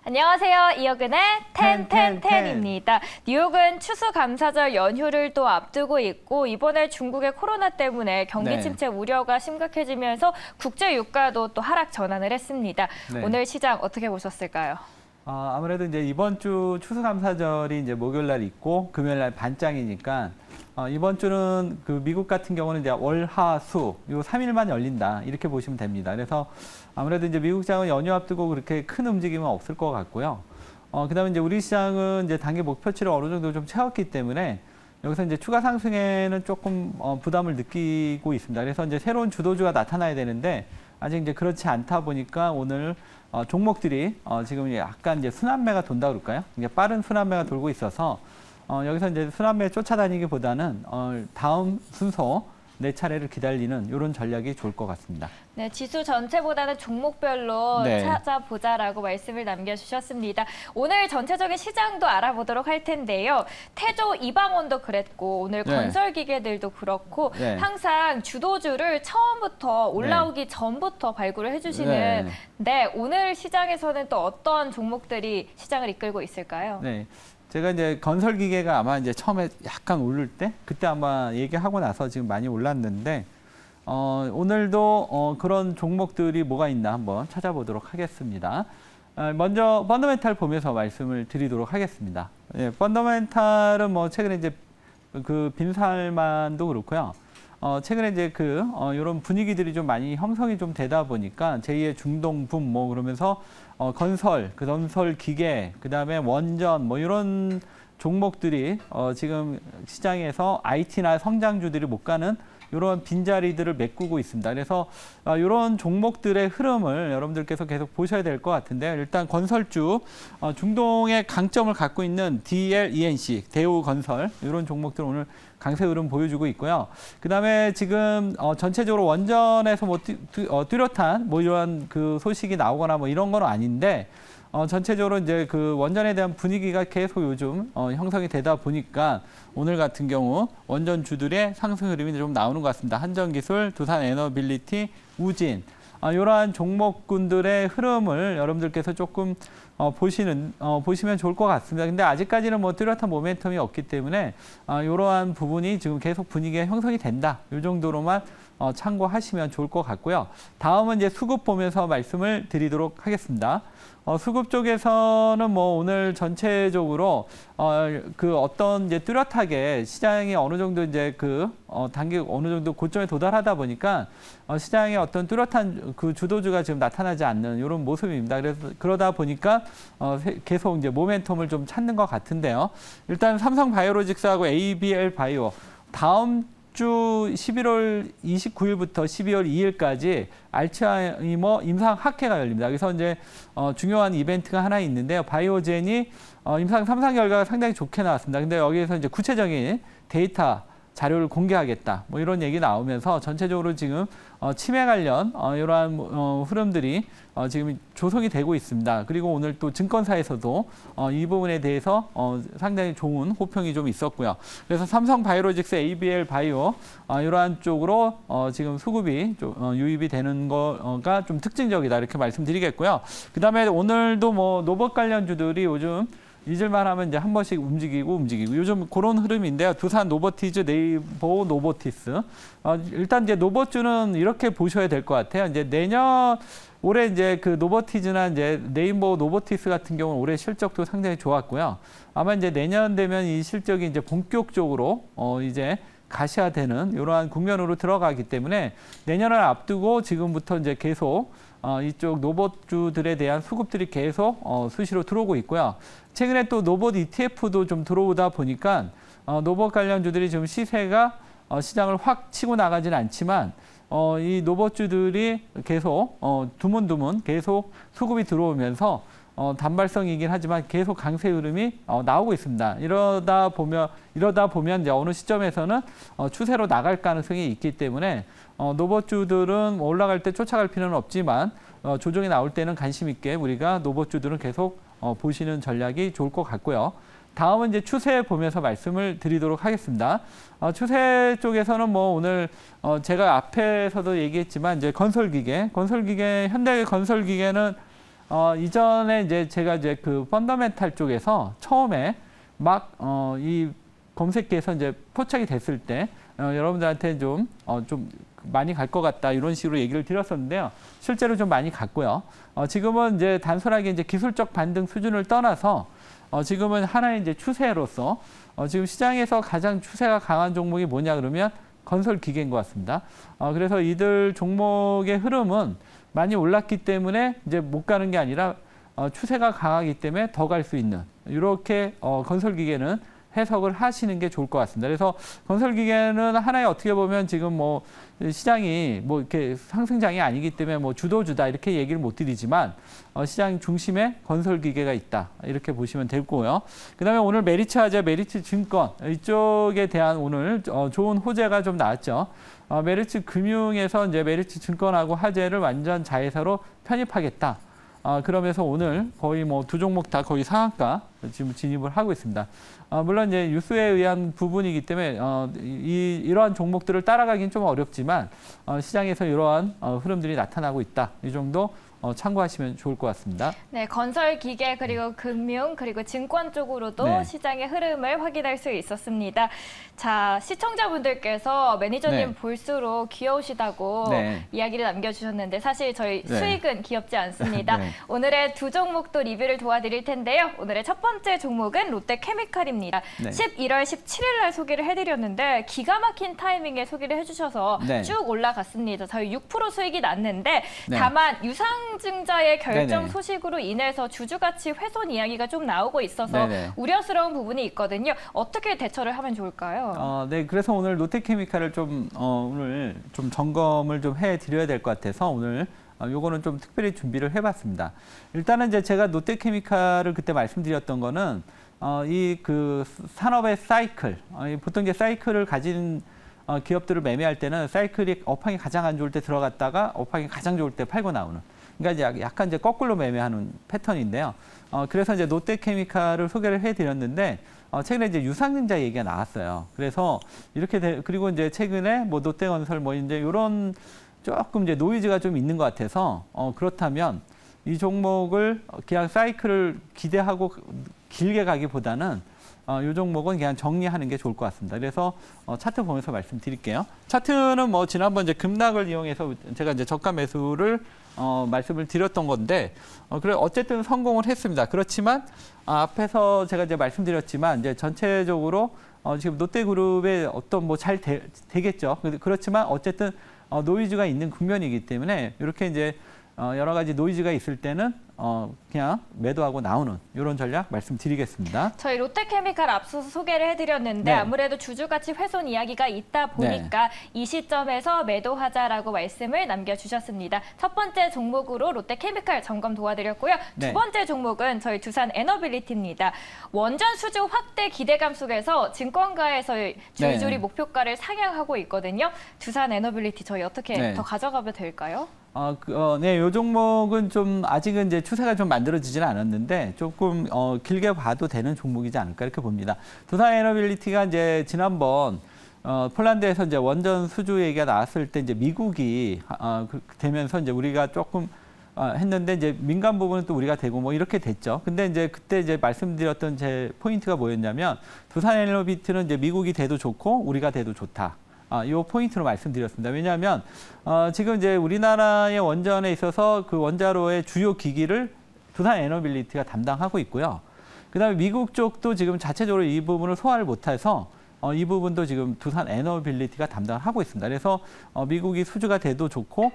안녕하세요. 이혁은의 텐텐텐입니다. 뉴욕은 추수감사절 연휴를 또 앞두고 있고 이번에 중국의 코로나 때문에 경기 침체 우려가 심각해지면서 국제 유가도 또 하락 전환을 했습니다. 오늘 시장 어떻게 보셨을까요? 아무래도 이제 이번 주 추수감사절이 이제 목요일 날 있고 금요일 날 반장이니까 이번 주는 그 미국 같은 경우는 이제 월, 화, 수 요 3일만 열린다 이렇게 보시면 됩니다. 그래서 아무래도 이제 미국 시장은 연휴 앞두고 그렇게 큰 움직임은 없을 것 같고요. 그다음에 이제 우리 시장은 이제 단기 목표치를 어느 정도 좀 채웠기 때문에 여기서 이제 추가 상승에는 조금 부담을 느끼고 있습니다. 그래서 이제 새로운 주도주가 나타나야 되는데 아직 이제 그렇지 않다 보니까 오늘 종목들이 지금 약간 이제 순환매가 돈다 그럴까요? 이게 빠른 순환매가 돌고 있어서 여기서 이제 순환매 쫓아다니기보다는 다음 순서 내 차례를 기다리는 이런 전략이 좋을 것 같습니다. 네, 지수 전체보다는 종목별로 찾아보자라고 말씀을 남겨주셨습니다. 오늘 전체적인 시장도 알아보도록 할 텐데요. 태조 이방원도 그랬고 오늘 건설기계들도 그렇고 항상 주도주를 처음부터 올라오기 전부터 발굴을 해주시는 오늘 시장에서는 또 어떤 종목들이 시장을 이끌고 있을까요? 네. 제가 이제 건설기계가 아마 이제 처음에 약간 오를 때 그때 아마 얘기하고 나서 지금 많이 올랐는데 오늘도 그런 종목들이 뭐가 있나 한번 찾아보도록 하겠습니다. 먼저 펀더멘탈 보면서 말씀을 드리도록 하겠습니다. 펀더멘탈은 뭐 최근에 이제 그 빈살만도 그렇고요. 최근에 이제 이런 분위기들이 좀 많이 형성이 좀 되다 보니까 제2의 중동붐 뭐 그러면서 건설 기계, 그다음에 원전 뭐 이런 종목들이 지금 시장에서 IT나 성장주들이 못 가는 이런 빈자리들을 메꾸고 있습니다. 그래서 이런 종목들의 흐름을 여러분들께서 계속 보셔야 될 것 같은데요. 일단 건설주, 중동의 강점을 갖고 있는 DLENC, 대우건설 이런 종목들 오늘 강세 흐름 보여주고 있고요. 그다음에 지금 전체적으로 원전에서 뭐 뚜렷한 뭐 이러한 그 소식이 나오거나 뭐 이런 건 아닌데 전체적으로 이제 그 원전에 대한 분위기가 계속 요즘 형성이 되다 보니까 오늘 같은 경우 원전주들의 상승 흐름이 좀 나오는 것 같습니다. 한전기술, 두산에너빌리티, 우진 이러한 종목군들의 흐름을 여러분들께서 조금 보시면 좋을 것 같습니다. 근데 아직까지는 뭐 뚜렷한 모멘텀이 없기 때문에 이러한 부분이 지금 계속 분위기가 형성이 된다. 이 정도로만 참고하시면 좋을 것 같고요. 다음은 이제 수급 보면서 말씀을 드리도록 하겠습니다. 수급 쪽에서는 뭐 오늘 전체적으로 어떤 이제 뚜렷하게 시장이 어느 정도 이제 단기 어느 정도 고점에 도달하다 보니까 시장에 어떤 뚜렷한 그 주도주가 지금 나타나지 않는 이런 모습입니다. 그래서 그러다 보니까 계속 이제 모멘텀을 좀 찾는 것 같은데요. 일단 삼성바이오로직스하고 ABL 바이오 다음 주 11월 29일부터 12월 2일까지 알츠하이머 임상학회가 열립니다. 그래서 이제 중요한 이벤트가 하나 있는데요. 바이오젠이 임상 3상 결과가 상당히 좋게 나왔습니다. 근데 여기에서 이제 구체적인 데이터 자료를 공개하겠다. 뭐 이런 얘기 나오면서 전체적으로 지금 치매 관련 이러한 흐름들이 지금 조성이 되고 있습니다. 그리고 오늘 또 증권사에서도 이 부분에 대해서 상당히 좋은 호평이 좀 있었고요. 그래서 삼성바이오로직스, ABL 바이오 이러한 쪽으로 지금 수급이 좀 유입이 되는 거가 좀 특징적이다 이렇게 말씀드리겠고요. 그다음에 오늘도 뭐 노봇 관련주들이 요즘 잊을만 하면 이제 한 번씩 움직이고 요즘 그런 흐름인데요. 두산 노보티즈, 네이버 노보티스. 일단 이제 노보주는 이렇게 보셔야 될 것 같아요. 이제 올해 이제 그 노보티즈나 이제 네이버 노보티스 같은 경우는 올해 실적도 상당히 좋았고요. 아마 이제 내년 되면 이 실적이 이제 본격적으로 이제 가시화되는 이러한 국면으로 들어가기 때문에 내년을 앞두고 지금부터 이제 계속 이쪽 노봇주들에 대한 수급들이 계속 수시로 들어오고 있고요. 최근에 또 노봇 ETF도 좀 들어오다 보니까 노봇 관련주들이 지금 시세가 시장을 확 치고 나가지는 않지만 이 노봇주들이 계속 드문드문 계속 수급이 들어오면서 단발성이긴 하지만 계속 강세 흐름이 나오고 있습니다. 이러다 보면 이제 어느 시점에서는 추세로 나갈 가능성이 있기 때문에 노봇주들은 올라갈 때 쫓아갈 필요는 없지만 조정이 나올 때는 관심 있게 우리가 노봇주들은 계속 보시는 전략이 좋을 것 같고요. 다음은 이제 추세 보면서 말씀을 드리도록 하겠습니다. 추세 쪽에서는 뭐 오늘 제가 앞에서도 얘기했지만 이제 건설기계, 현대 건설기계는 이전에 이제 제가 이제 그 펀더멘탈 쪽에서 처음에 막 이 검색기에서 이제 포착이 됐을 때 여러분들한테 좀 많이 갈 것 같다 이런 식으로 얘기를 드렸었는데요. 실제로 좀 많이 갔고요. 지금은 이제 단순하게 이제 기술적 반등 수준을 떠나서 지금은 하나의 이제 추세로서 지금 시장에서 가장 추세가 강한 종목이 뭐냐 그러면 건설 기계인 것 같습니다. 그래서 이들 종목의 흐름은 많이 올랐기 때문에 이제 못 가는 게 아니라 추세가 강하기 때문에 더 갈 수 있는 이렇게 건설 기계는 해석을 하시는 게 좋을 것 같습니다. 그래서 건설 기계는 하나의 어떻게 보면 지금 뭐 시장이 뭐 이렇게 상승장이 아니기 때문에 뭐 주도주다 이렇게 얘기를 못 드리지만 시장 중심에 건설 기계가 있다 이렇게 보시면 되고요. 그다음에 오늘 메리츠화재, 메리츠증권 이쪽에 대한 오늘 좋은 호재가 좀 나왔죠. 메리츠 금융에서 이제 메리츠증권하고 화재를 완전 자회사로 편입하겠다. 그러면서 오늘 거의 뭐 두 종목 다 거의 상한가 지금 진입을 하고 있습니다. 물론 이제 뉴스에 의한 부분이기 때문에 이러한 종목들을 따라가긴 좀 어렵지만 시장에서 이러한 흐름들이 나타나고 있다. 이 정도 참고하시면 좋을 것 같습니다. 네, 건설 기계 그리고 금융 그리고 증권 쪽으로도 네. 시장의 흐름을 확인할 수 있었습니다. 자, 시청자분들께서 매니저님 네. 볼수록 귀여우시다고 네. 이야기를 남겨주셨는데 사실 저희 네. 수익은 귀엽지 않습니다. 네. 오늘의 두 종목도 리뷰를 도와드릴 텐데요. 오늘의 첫 번째 종목은 롯데케미칼입니다. 네. 11월 17일 날 소개를 해드렸는데 기가 막힌 타이밍에 소개를 해주셔서 네. 쭉 올라갔습니다. 저희 6% 수익이 났는데 네. 다만 유상증자의 결정 네네. 소식으로 인해서 주주가치 훼손 이야기가 좀 나오고 있어서 네네. 우려스러운 부분이 있거든요. 어떻게 대처를 하면 좋을까요? 네, 그래서 오늘 롯데케미칼을 좀 오늘 좀 점검을 좀 해드려야 될 것 같아서 오늘 요거는 좀 특별히 준비를 해봤습니다. 일단은 이제 제가 롯데케미칼을 그때 말씀드렸던 거는 이 그 산업의 사이클, 보통 이제 사이클을 가진 기업들을 매매할 때는 사이클이 업황이 가장 안 좋을 때 들어갔다가 업황이 가장 좋을 때 팔고 나오는. 그러니까 이제 약간 이제 거꾸로 매매하는 패턴인데요. 그래서 이제 롯데케미칼을 소개를 해드렸는데 최근에 이제 유상증자 얘기가 나왔어요. 그래서 이렇게 그리고 이제 최근에 뭐 롯데건설 뭐 이제 이런 조금 이제 노이즈가 좀 있는 것 같아서 그렇다면 이 종목을 그냥 사이클을 기대하고 길게 가기보다는 이 종목은 그냥 정리하는 게 좋을 것 같습니다. 그래서 차트 보면서 말씀드릴게요. 차트는 뭐 지난번 이제 급락을 이용해서 제가 이제 저가 매수를 말씀을 드렸던 건데 그래 어쨌든 성공을 했습니다. 그렇지만 앞에서 제가 이제 말씀드렸지만 이제 전체적으로 지금 롯데그룹의 어떤 뭐 잘 되겠죠. 그렇지만 어쨌든 노이즈가 있는 국면이기 때문에 이렇게 이제 여러 가지 노이즈가 있을 때는 그냥 매도하고 나오는 이런 전략 말씀드리겠습니다. 저희 롯데케미칼 앞서서 소개를 해드렸는데 네. 아무래도 주주가치 훼손 이야기가 있다 보니까 이 시점에서 매도하자라고 말씀을 남겨주셨습니다. 첫 번째 종목으로 롯데케미칼 점검 도와드렸고요. 네. 두 번째 종목은 저희 두산 에너빌리티입니다. 원전 수주 확대 기대감 속에서 증권가에서 줄줄이 네. 목표가를 상향하고 있거든요. 두산 에너빌리티 저희 어떻게 네. 더 가져가면 될까요? 네, 요 종목은 좀 아직은 이제 추세가 좀 만들어지지는 않았는데 조금 길게 봐도 되는 종목이지 않을까 이렇게 봅니다. 두산 에너빌리티가 이제 지난번 폴란드에서 이제 원전 수주 얘기가 나왔을 때 이제 미국이 되면서 이제 우리가 조금 했는데 이제 민간 부분은 또 우리가 되고 뭐 이렇게 됐죠. 근데 이제 그때 이제 말씀드렸던 제 포인트가 뭐였냐면 두산 에너빌리티는 이제 미국이 돼도 좋고 우리가 돼도 좋다. 이 포인트로 말씀드렸습니다. 왜냐하면 지금 이제 우리나라의 원전에 있어서 그 원자로의 주요 기기를 두산 에너빌리티가 담당하고 있고요. 그다음에 미국 쪽도 지금 자체적으로 이 부분을 소화를 못해서 이 부분도 지금 두산 에너빌리티가 담당을 하고 있습니다. 그래서 미국이 수주가 돼도 좋고,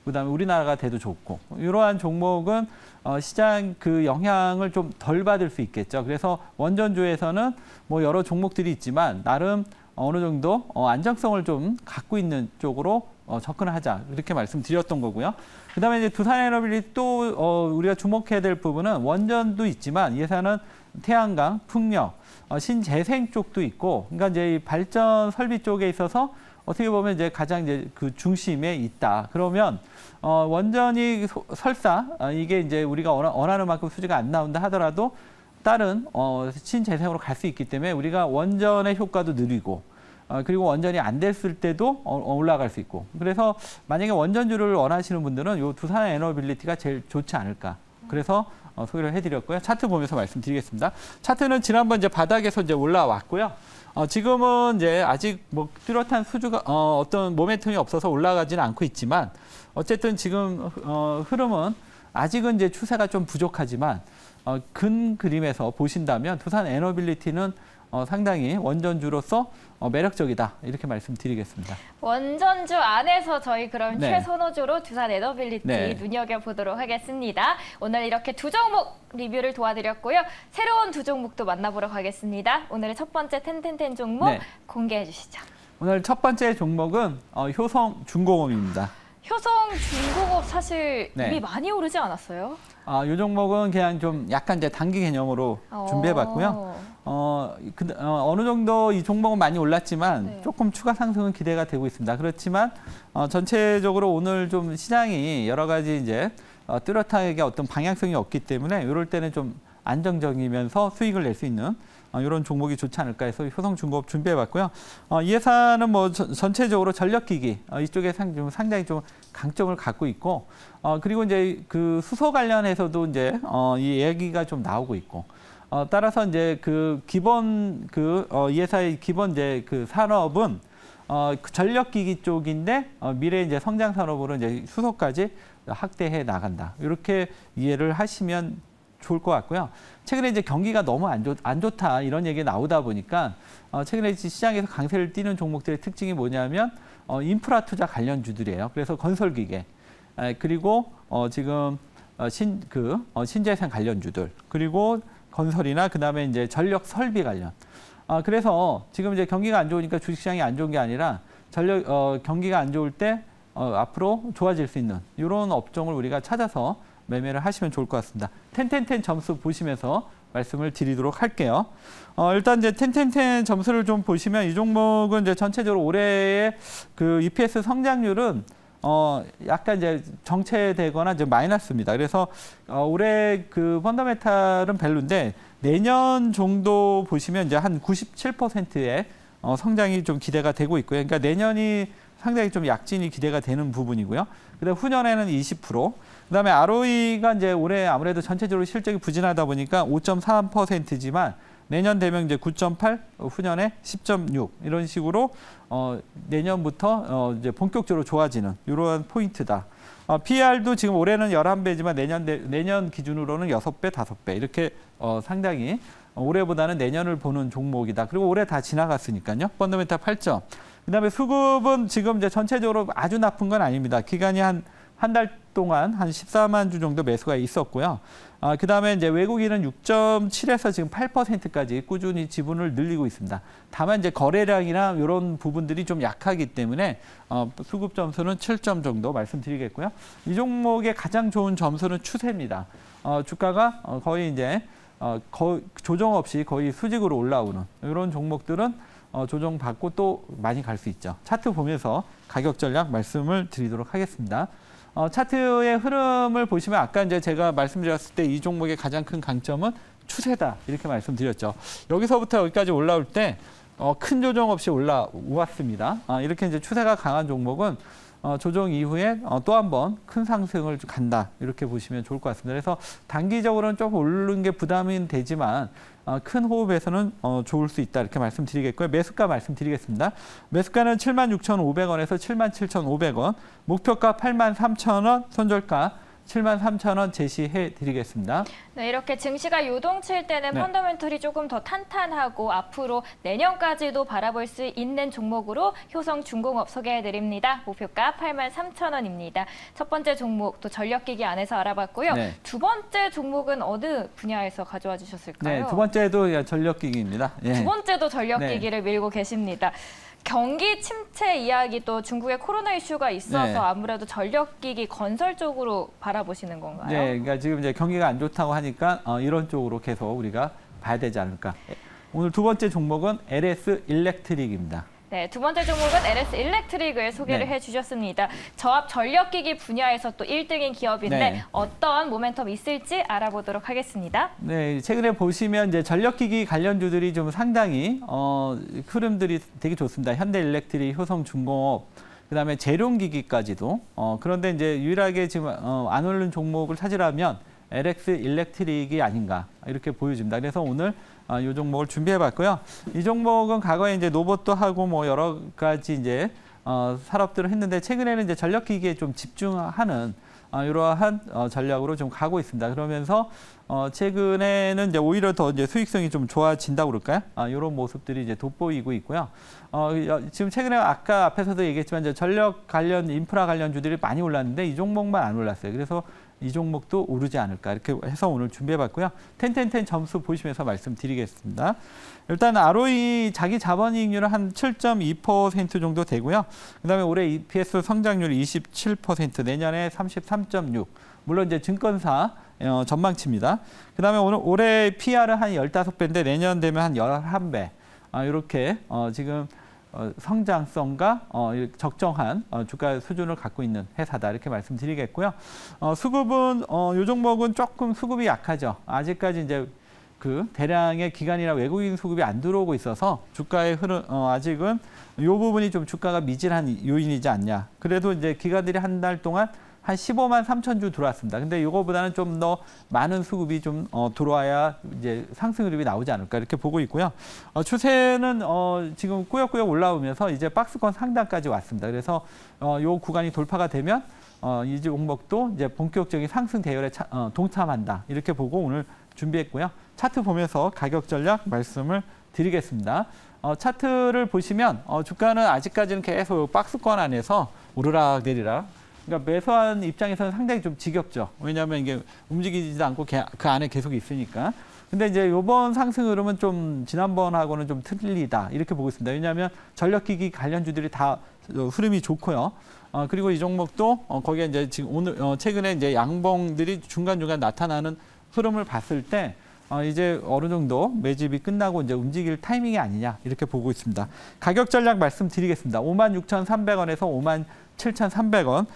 그다음에 우리나라가 돼도 좋고 이러한 종목은 시장 그 영향을 좀 덜 받을 수 있겠죠. 그래서 원전주에서는 뭐 여러 종목들이 있지만 나름 어느 정도 안정성을 좀 갖고 있는 쪽으로 접근을 하자 이렇게 말씀드렸던 거고요. 그다음에 이제 두산 에너빌리티 또 우리가 주목해야 될 부분은 원전도 있지만 예산은 태양광, 풍력, 신재생 쪽도 있고, 그러니까 이제 이 발전 설비 쪽에 있어서 어떻게 보면 이제 가장 이제 그 중심에 있다. 그러면 원전이 설사 이게 이제 우리가 원하는 만큼 수주가 안 나온다 하더라도 다른 신재생으로 갈 수 있기 때문에 우리가 원전의 효과도 느리고 그리고 원전이 안 됐을 때도 올라갈 수 있고 그래서 만약에 원전주를 원하시는 분들은 이 두산 에너빌리티가 제일 좋지 않을까 그래서 소개를 해드렸고요. 차트 보면서 말씀드리겠습니다. 차트는 지난번 이제 바닥에서 이제 올라왔고요. 지금은 이제 아직 뭐 뚜렷한 수주가 어떤 모멘텀이 없어서 올라가지는 않고 있지만 어쨌든 지금 흐름은 아직은 이제 추세가 좀 부족하지만 근 그림에서 보신다면 두산 에너빌리티는 상당히 원전주로서 매력적이다 이렇게 말씀드리겠습니다. 원전주 안에서 저희 그럼 네. 최선호주로 두산 에너빌리티 네. 눈여겨보도록 하겠습니다. 오늘 이렇게 두 종목 리뷰를 도와드렸고요. 새로운 두 종목도 만나보러 가겠습니다. 오늘의 첫 번째 텐텐텐 종목 네. 공개해 주시죠. 오늘 첫 번째 종목은 효성중공업입니다. 효성중공업 사실 네. 이미 많이 오르지 않았어요? 이 종목은 그냥 좀 약간 이제 단기 개념으로 준비해봤고요. 어느 정도 이 종목은 많이 올랐지만 네. 조금 추가 상승은 기대가 되고 있습니다. 그렇지만 전체적으로 오늘 좀 시장이 여러 가지 이제 뚜렷하게 어떤 방향성이 없기 때문에 이럴 때는 좀 안정적이면서 수익을 낼 수 있는 이런 종목이 좋지 않을까 해서 효성중공업 준비해봤고요. 이 회사는 뭐 전체적으로 전력기기 이쪽에 상당히 좀 강점을 갖고 있고 그리고 이제 그 수소 관련해서도 이제 이 얘기가 좀 나오고 있고 따라서 이제 그 기본 이 회사의 기본 이제 그 산업은 그 전력기기 쪽인데 미래 이제 성장 산업으로 이제 수소까지 확대해 나간다. 이렇게 이해를 하시면 좋을 것 같고요. 최근에 이제 경기가 너무 안 좋다 이런 얘기가 나오다 보니까 최근에 시장에서 강세를 띠는 종목들의 특징이 뭐냐면 인프라 투자 관련주들이에요. 그래서 건설기계 그리고 지금 신재생 관련주들 그리고 건설이나 그다음에 이제 전력 설비 관련. 그래서 지금 이제 경기가 안 좋으니까 주식시장이 안 좋은 게 아니라 경기가 안 좋을 때 앞으로 좋아질 수 있는 이런 업종을 우리가 찾아서 매매를 하시면 좋을 것 같습니다. 텐텐텐 점수 보시면서 말씀을 드리도록 할게요. 일단 이제 텐텐텐 점수를 좀 보시면 이 종목은 이제 전체적으로 올해의 그 EPS 성장률은 약간 이제 정체되거나 이제 마이너스입니다. 그래서 올해 그 펀더멘탈은 별로인데 내년 정도 보시면 이제 한 97%의 성장이 좀 기대가 되고 있고요. 그러니까 내년이 상당히 좀 약진이 기대가 되는 부분이고요. 그다음 후년에는 20%. 그다음에 ROE가 이제 올해 아무래도 전체적으로 실적이 부진하다 보니까 5.3%지만 내년 되면 이제 9.8, 후년에 10.6 이런 식으로 내년부터 이제 본격적으로 좋아지는 이러한 포인트다. PR도 지금 올해는 11배지만 내년 기준으로는 6배, 5배 이렇게 상당히 올해보다는 내년을 보는 종목이다. 그리고 올해 다 지나갔으니까요. 펀더멘탈 8점. 그다음에 수급은 지금 이제 전체적으로 아주 나쁜 건 아닙니다. 기간이 한 달 동안 한 14만 주 정도 매수가 있었고요. 그다음에 이제 외국인은 6.7에서 지금 8%까지 꾸준히 지분을 늘리고 있습니다. 다만 이제 거래량이나 이런 부분들이 좀 약하기 때문에 수급 점수는 7점 정도 말씀드리겠고요. 이 종목의 가장 좋은 점수는 추세입니다. 주가가 거의 이제 조정 없이 거의 수직으로 올라오는 이런 종목들은 조정받고 또 많이 갈 수 있죠. 차트 보면서 가격 전략 말씀을 드리도록 하겠습니다. 차트의 흐름을 보시면 아까 이제 제가 말씀드렸을 때 이 종목의 가장 큰 강점은 추세다 이렇게 말씀드렸죠. 여기서부터 여기까지 올라올 때 큰 조정 없이 올라왔습니다. 이렇게 이제 추세가 강한 종목은 조정 이후에 또 한 번 큰 상승을 간다 이렇게 보시면 좋을 것 같습니다. 그래서 단기적으로는 조금 오르는 게 부담이 되지만 큰 호흡에서는 좋을 수 있다 이렇게 말씀드리겠고요. 매수가 말씀드리겠습니다. 매수가는 76,500원에서 77,500원, 목표가 83,000원, 손절가 73,000원 제시해 드리겠습니다. 네, 이렇게 증시가 요동칠 때는 네. 펀더멘털이 조금 더 탄탄하고 앞으로 내년까지도 바라볼 수 있는 종목으로 효성중공업 소개해 드립니다. 목표가 83,000원입니다. 첫 번째 종목 또 전력기기 안에서 알아봤고요. 네. 두 번째 종목은 어느 분야에서 가져와 주셨을까요? 네, 두 번째도 전력기기입니다. 예. 두 번째도 전력기기를 밀고 계십니다. 경기 침체 이야기 또 중국의 코로나 이슈가 있어서 네. 아무래도 전력기기 건설 쪽으로 바라보시는 건가요? 네, 그러니까 지금 이제 경기가 안 좋다고 하니까 이런 쪽으로 계속 우리가 봐야 되지 않을까. 오늘 두 번째 종목은 LS 일렉트릭입니다. 네, 두 번째 종목은 LS 일렉트릭을 소개를 네. 해주셨습니다. 저압 전력기기 분야에서 또 1등인 기업인데 네. 어떤 모멘텀이 있을지 알아보도록 하겠습니다. 네, 최근에 보시면 이제 전력기기 관련주들이 좀 상당히 흐름들이 되게 좋습니다. 현대일렉트릭, 효성중공업, 그다음에 재룡기기까지도. 그런데 이제 유일하게 지금 안 오른 종목을 찾으라면 LX 일렉트릭이 아닌가 이렇게 보여집니다. 그래서 오늘 이 종목을 준비해봤고요. 이 종목은 과거에 이제 로봇도 하고 뭐 여러 가지 이제 산업들을 했는데 최근에는 이제 전력기기에 좀 집중하는 이러한 전략으로 좀 가고 있습니다. 그러면서 최근에는 이제 오히려 더 이제 수익성이 좀 좋아진다고 그럴까요? 이런 모습들이 이제 돋보이고 있고요. 지금 최근에 아까 앞에서도 얘기했지만 이제 전력 관련 인프라 관련주들이 많이 올랐는데 이 종목만 안 올랐어요. 그래서 이 종목도 오르지 않을까 이렇게 해서 오늘 준비해봤고요. 10 점수 보시면서 말씀드리겠습니다. 일단 ROE 자기 자본이익률은 한 7.2% 정도 되고요. 그다음에 올해 EPS 성장률이 27%, 내년에 33.6. 물론 이제 증권사 전망치입니다. 그다음에 올해 PR은 한 15배인데 내년 되면 한 11배. 이렇게 지금 성장성과 적정한 주가 수준을 갖고 있는 회사다 이렇게 말씀드리겠고요. 수급은 이 종목은 조금 수급이 약하죠. 아직까지 이제 그 대량의 기관이나 외국인 수급이 안 들어오고 있어서 주가의 흐름 아직은 이 부분이 좀 주가가 미진한 요인이지 않냐. 그래도 이제 기관들이 한 달 동안 한 15만 3천 주 들어왔습니다. 근데 이거보다는 좀 더 많은 수급이 좀 들어와야 이제 상승 흐름이 나오지 않을까 이렇게 보고 있고요. 추세는 지금 꾸역꾸역 올라오면서 이제 박스권 상단까지 왔습니다. 그래서 이 구간이 돌파가 되면 이 종목도 이제 본격적인 상승 대열에 동참한다 이렇게 보고 오늘 준비했고요. 차트 보면서 가격 전략 말씀을 드리겠습니다. 차트를 보시면 주가는 아직까지는 계속 박스권 안에서 오르락 내리락. 그러니까 매수한 입장에서는 상당히 좀 지겹죠. 왜냐하면 이게 움직이지도 않고 그 안에 계속 있으니까. 근데 이제 이번 상승 흐름은 좀 지난번하고는 좀 틀리다 이렇게 보고 있습니다. 왜냐하면 전력기기 관련주들이 다 흐름이 좋고요. 그리고 이 종목도 거기에 이제 지금 오늘 최근에 이제 양봉들이 중간중간 나타나는 흐름을 봤을 때 이제 어느 정도 매집이 끝나고 이제 움직일 타이밍이 아니냐 이렇게 보고 있습니다. 가격 전략 말씀드리겠습니다. 56,300원에서 57,300원.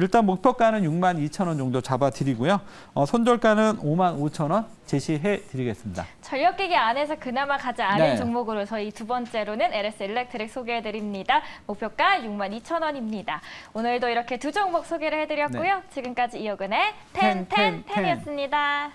일단 목표가는 62,000원 정도 잡아드리고요. 손절가는 55,000원 제시해 드리겠습니다. 전력기기 안에서 그나마 가장 아래 종목으로 저희 두 번째로는 LS 일렉트릭 소개해 드립니다. 목표가 62,000원입니다. 오늘도 이렇게 두 종목 소개를 해드렸고요. 지금까지 이호근의 10이었습니다.